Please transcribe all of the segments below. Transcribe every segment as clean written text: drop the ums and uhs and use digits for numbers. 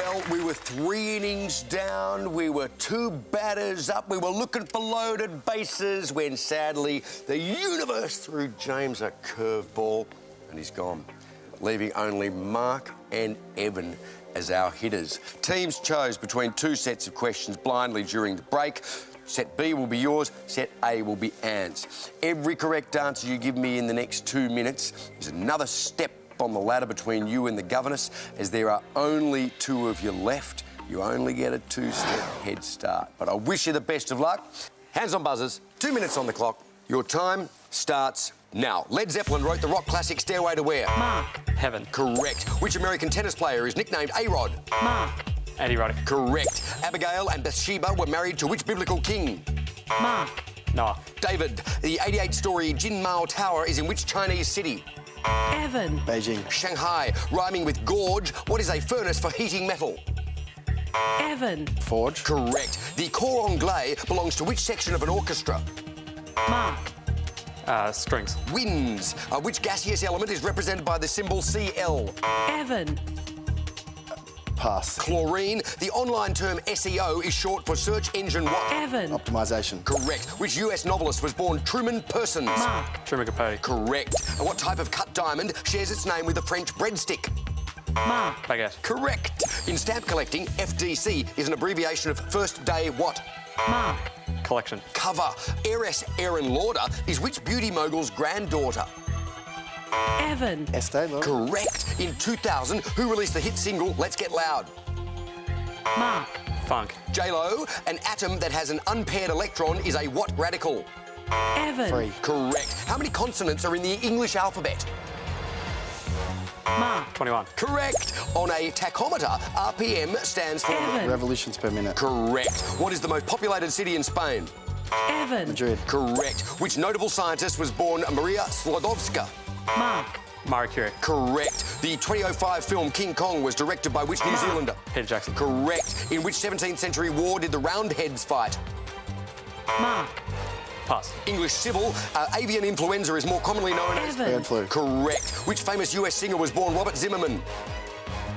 Well, we were 3 innings down, we were 2 batters up, we were looking for loaded bases when sadly the universe threw James a curveball and he's gone, leaving only Mark and Evan as our hitters. Teams chose between 2 sets of questions blindly during the break. Set B will be yours, set A will be Anne's. Every correct answer you give me in the next 2 minutes is another step on the ladder between you and the governess. As there are only 2 of you left, you only get a 2-step head start. But I wish you the best of luck. Hands on buzzers, 2 minutes on the clock. Your time starts now. Led Zeppelin wrote the rock classic Stairway to Where? Mark. Heaven. Correct. Which American tennis player is nicknamed A-Rod? Mark. Andy Roddick. Correct. Abigail and Bathsheba were married to which biblical king? Mark. Noah. David. The 88-storey Jin Mao Tower is in which Chinese city? Evan. Beijing. Shanghai. Rhyming with gorge, what is a furnace for heating metal? Evan. Forge. Correct. The cor anglais belongs to which section of an orchestra? Mark. Strings. Winds. Which gaseous element is represented by the symbol Cl? Evan. Pass. Chlorine. The online term SEO is short for search engine what? Evan. Optimization. Correct. Which US novelist was born Truman Persons? Mark. Truman Capote. Correct. And what type of cut diamond shares its name with the French breadstick? Mark. Baguette. Correct. In stamp collecting, FDC is an abbreviation of First Day what? Mark. Collection. Cover. Heiress Erin Lauder is which beauty mogul's granddaughter? Evan. Estee Lauder. Correct. In 2000, who released the hit single Let's Get Loud? Mark. Funk. J-Lo. An atom that has an unpaired electron is a what radical? Evan. 3. Correct. How many consonants are in the English alphabet? Mark. 21. Correct. On a tachometer, RPM stands for... Evan. Revolutions per minute. Correct. What is the most populated city in Spain? Evan. Madrid. Correct. Which notable scientist was born Maria Sklodowska? Mark. Marie Curie. Correct. The 2005 film King Kong was directed by which New Zealander? Peter Jackson. Correct. In which 17th century war did the Roundheads fight? Mark. Pass. English civil. Avian influenza is more commonly known as... Evan. Bird flu. Correct. Which famous US singer was born Robert Zimmerman?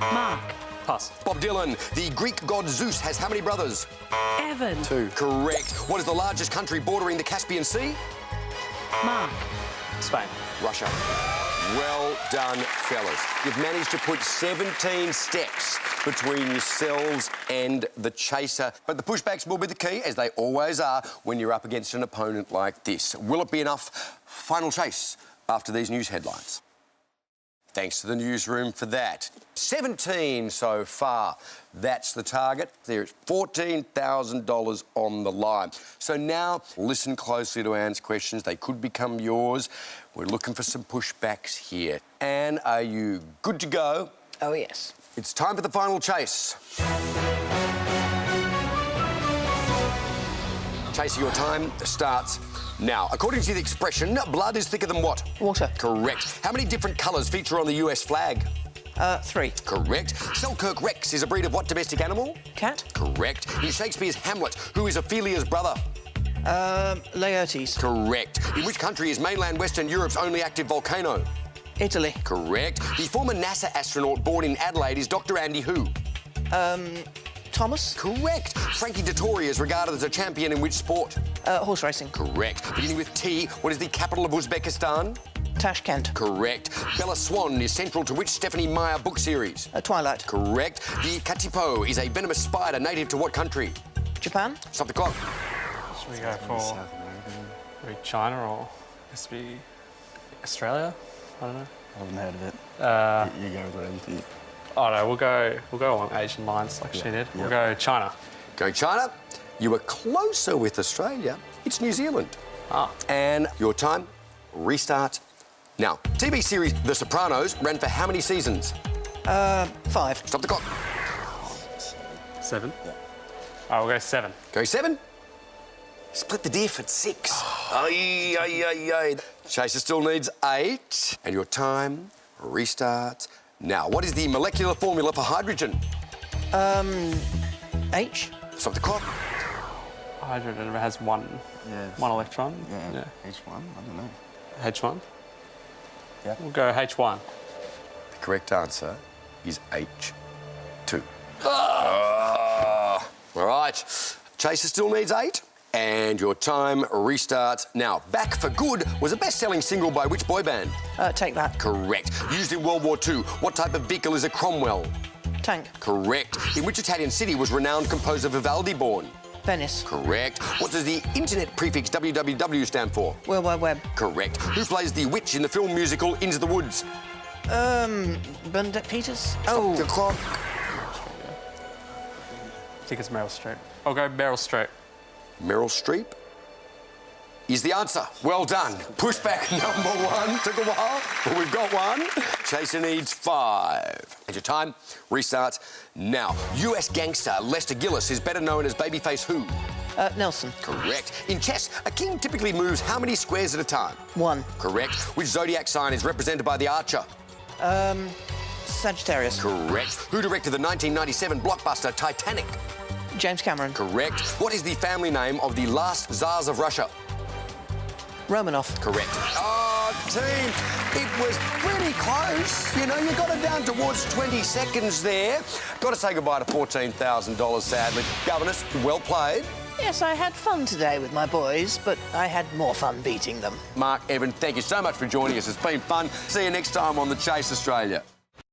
Mark. Pass. Bob Dylan. The Greek god Zeus has how many brothers? Evan. 2. Correct. What is the largest country bordering the Caspian Sea? Mark. Spain. Russia. Well done, fellas. You've managed to put 17 steps between yourselves and the chaser. But the pushbacks will be the key, as they always are, when you're up against an opponent like this. Will it be enough? Final chase after these news headlines. Thanks to the newsroom for that. 17 so far. That's the target. There's $14,000 on the line. So now, listen closely to Anne's questions. They could become yours. We're looking for some pushbacks here. Anne, are you good to go? Oh, yes. It's time for the final chase. Chaser, your time starts now. According to the expression, blood is thicker than what? Water. Correct. How many different colours feature on the US flag? 3. Correct. Selkirk Rex is a breed of what domestic animal? Cat. Correct. In Shakespeare's Hamlet, who is Ophelia's brother? Laertes. Correct. In which country is mainland Western Europe's only active volcano? Italy. Correct. The former NASA astronaut born in Adelaide is Dr. Andy who? Thomas. Correct. Frankie Dettori is regarded as a champion in which sport? Horse racing. Correct. Beginning with T, what is the capital of Uzbekistan? Tashkent. Correct. Bella Swan is central to which Stephanie Meyer book series? Twilight. Correct. The katipo is a venomous spider native to what country? Japan. Stop the clock. Should we go for maybe China or this be Australia? I don't know. I haven't heard of it. You go with whatever you think. Oh no, we'll go along Asian lines like she did. We'll go China. Going China. You were closer with Australia. It's New Zealand. Ah. And your time restart now. TV series The Sopranos ran for how many seasons? 5. Stop the clock. 7. Yeah. Oh, we'll go 7. Going 7. Split the diff at 6. Ay, ay, ay, ay. Chaser still needs 8. And your time restarts now. What is the molecular formula for hydrogen? H. Stop the clock. Hydrogen has one electron. Yeah. H1, I don't know. H1. Yeah. We'll go H1. The correct answer is H2. All right. Chaser still needs 8. And your time restarts now. Back for Good was a best-selling single by which boy band? Take That. Correct. Used in World War II. What type of vehicle is a Cromwell? Tank. Correct. In which Italian city was renowned composer Vivaldi born? Venice. Correct. What does the internet prefix www stand for? World Wide Web. Correct. Who plays the witch in the film musical Into the Woods? Bernadette Peters. Oh, The clock. I think it's Meryl Streep. I'll go Meryl Streep. Meryl Streep is the answer. Well done. Pushback number 1. Took a while, but we've got 1. Chaser needs 5. And your time restarts now. US gangster Lester Gillis is better known as babyface who? Nelson. Correct. In chess, a king typically moves how many squares at a time? 1. Correct. Which zodiac sign is represented by the archer? Sagittarius. Correct. Who directed the 1997 blockbuster Titanic? James Cameron. Correct. What is the family name of the last Tsars of Russia? Romanov. Correct. Oh, team, it was pretty close. You know, you got it down towards 20 seconds there. Got to say goodbye to $14,000, sadly. Governess, well played. Yes, I had fun today with my boys, but I had more fun beating them. Mark, Evan, thank you so much for joining us. It's been fun. See you next time on The Chase Australia.